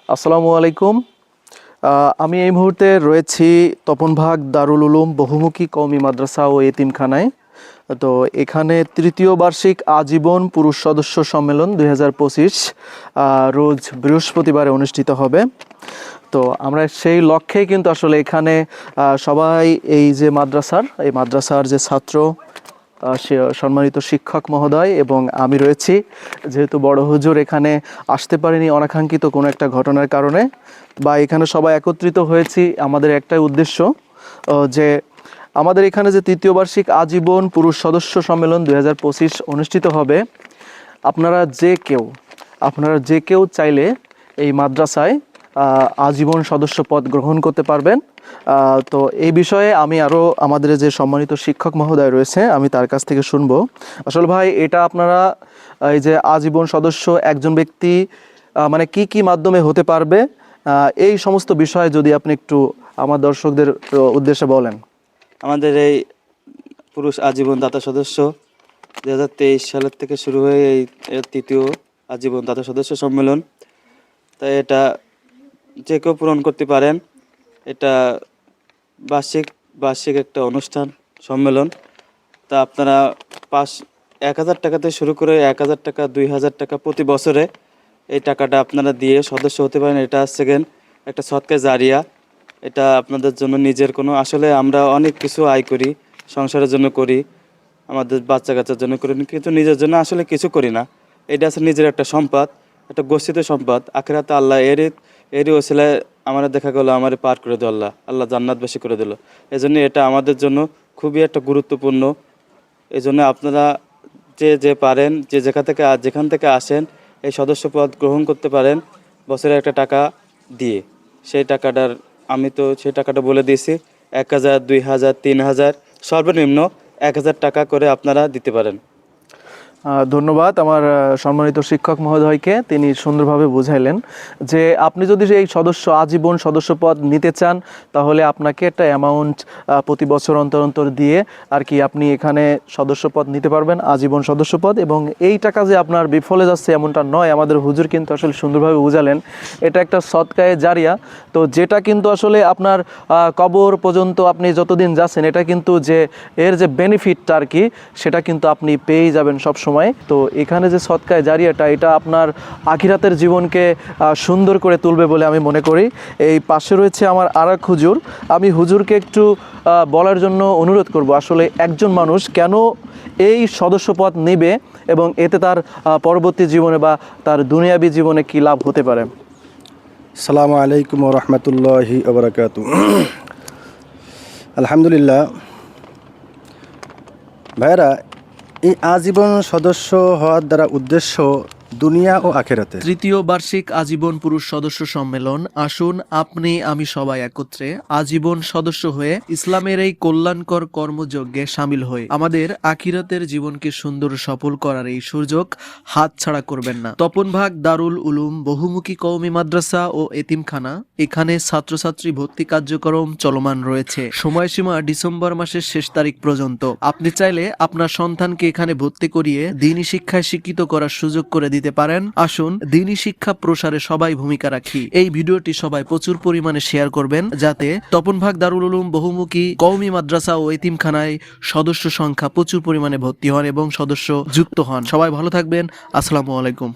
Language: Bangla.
আসসালামু আলাইকুম। আমি এই মুহূর্তে রয়েছি তপনভাগ দারুল উলুম বহুমুখী কওমি মাদ্রাসা ও এতিমখানায়। তো এখানে তৃতীয় বার্ষিক আজীবন পুরুষ সদস্য সম্মেলন 2025 রোজ বৃহস্পতিবারে অনুষ্ঠিত হবে। তো আমরা সেই লক্ষ্যেই কিন্তু আসলে এখানে সবাই এই মাদ্রাসার যে ছাত্র, সম্মানিত শিক্ষক মহোদয় এবং আমি রয়েছি। যেহেতু বড় হুজুর এখানে আসতে পারেনি অনাকাঙ্ক্ষিত কোনো একটা ঘটনার কারণে, বা এখানে সবাই একত্রিত হয়েছি আমাদের একটাই উদ্দেশ্য, যে আমাদের এখানে যে তৃতীয় বার্ষিক আজীবন পুরুষ সদস্য সম্মেলন 2025 অনুষ্ঠিত হবে, আপনারা যে কেউ চাইলে এই মাদ্রাসায় আজীবন সদস্য পদ গ্রহণ করতে পারবেন। তো এই বিষয়ে আমি আরও আমাদের যে সম্মানিত শিক্ষক মহোদয় রয়েছে আমি তার কাছ থেকে শুনবো। আসলে ভাই, এটা আপনারা এই যে আজীবন সদস্য একজন ব্যক্তি মানে কি মাধ্যমে হতে পারবে, এই সমস্ত বিষয়ে যদি আপনি একটু আমার দর্শকদের উদ্দেশ্যে বলেন। আমাদের এই পুরুষ আজীবন দাতা সদস্য 2023 সালের থেকে শুরু হয়ে এই তৃতীয় আজীবন দাতা সদস্য সম্মেলন। তাই এটা যে কেউ পূরণ করতে পারেন। এটা বার্ষিক একটা অনুষ্ঠান সম্মেলন। তা আপনারা 1000 টাকাতে শুরু করে 1000 টাকা 2000 টাকা প্রতি বছরে এই টাকাটা আপনারা দিয়ে সদস্য হতে পারেন। এটা সেকেন্ড একটা সদকা জারিয়া। এটা আপনাদের জন্য নিজের কোনো, আসলে আমরা অনেক কিছু আয় করি, সংসারের জন্য করি, আমাদের বাচ্চা কাচ্চার জন্য করি, কিন্তু নিজের জন্য আসলে কিছু করি না। এটা আছে নিজের একটা সম্পদ, একটা গচ্ছিত সম্পদ। আখিরাতে আল্লাহ এরই ওসিলায় আমার দেখা গেলো আমার পার করে দিল, আল্লাহ জান্নাত বেশি করে দিল। এই জন্য এটা আমাদের জন্য খুবই একটা গুরুত্বপূর্ণ। এই জন্য আপনারা যে পারেন, যেখান থেকে আসেন, এই সদস্য পদ গ্রহণ করতে পারেন বছরে একটা টাকা দিয়ে। সেই টাকাটা বলে দিয়েছি, 1000, 2000, 3000, সর্বনিম্ন 1000 টাকা করে আপনারা দিতে পারেন। ধন্যবাদ আমার সম্মানিত শিক্ষক মহোদয়কে, তিনি সুন্দরভাবে বুঝাইলেন যে আপনি যদি এই আজীবন সদস্য পদ নিতে চান তাহলে আপনাকে একটা অ্যামাউন্ট প্রতি বছর অন্তর দিয়ে আর কি আপনি এখানে সদস্য পদ নিতে পারবেন, আজীবন সদস্য পদ। এবং এই টাকা যে আপনার বিফলে যাচ্ছে এমনটা নয়, আমাদের হুজুর কিন্তু আসলে সুন্দরভাবে বুঝালেন এটা একটা সদকায়ে জারিয়া। তো যেটা কিন্তু আসলে আপনার কবর পর্যন্ত আপনি যতদিন যাচ্ছেন, এটা কিন্তু এর যে বেনিফিটটা আর কি, সেটা কিন্তু আপনি পেয়েই যাবেন সবসময়। তো এখানে যে সদকায়ে জারিয়াটা, এটা আপনার আখিরাতের জীবনকে সুন্দর করে তুলবে বলে আমি মনে করি। এই পাশে রয়েছে আমার আরেক হুজুর, আমি হুজুরকে একটু বলার জন্য অনুরোধ করব আসলে একজন মানুষ কেন এই সদস্যপদ নেবে এবং এতে তার পরবর্তী জীবনে বা তার দুনিয়াবী জীবনে কি লাভ হতে পারে। আসসালামু আলাইকুম ওয়া রাহমাতুল্লাহি ওয়া বারাকাতুহু। আলহামদুলিল্লাহ ভাইরা, এই আজীবন সদস্য হওয়ার দ্বারা উদ্দেশ্য দুনিয়া ও আখিরাতে। তৃতীয় বার্ষিক আজীবন পুরুষ সদস্য সম্মেলন, আসুন আপনি আমি সবাই একত্রে আজীবন সদস্য হয়ে ইসলামের এই কল্যাণকর কর্মযজ্ঞে সামিল হয়ে আমাদের আখিরাতের জীবনকে সুন্দর সফল করার এই সুযোগ হাতছাড়া করবেন না। তপনভাগ দারুল উলুম বহুমুখী কওমি মাদ্রাসা ও এতিমখানা, এখানে ছাত্রছাত্রী ভর্তি কার্যক্রম চলমান রয়েছে। সময়সীমা ডিসেম্বর মাসের শেষ তারিখ পর্যন্ত। আপনি চাইলে আপনার সন্তানকে এখানে ভর্তি করিয়ে দ্বীনি শিক্ষায় শিক্ষিত করার সুযোগ করে দিতে পারেন। আসুন দ্বীনি শিক্ষা প্রসারে সবাই ভূমিকা রাখি। এই ভিডিওটি সবাই প্রচুর পরিমাণে শেয়ার করবেন যাতে তপনভাগ দারুল উলুম বহুমুখী কওমি মাদ্রাসা ও এতিমখানায় সদস্য সংখ্যা প্রচুর পরিমাণে ভর্তি হন এবং সদস্য যুক্ত হন। সবাই ভালো থাকবেন। আসসালামু আলাইকুম।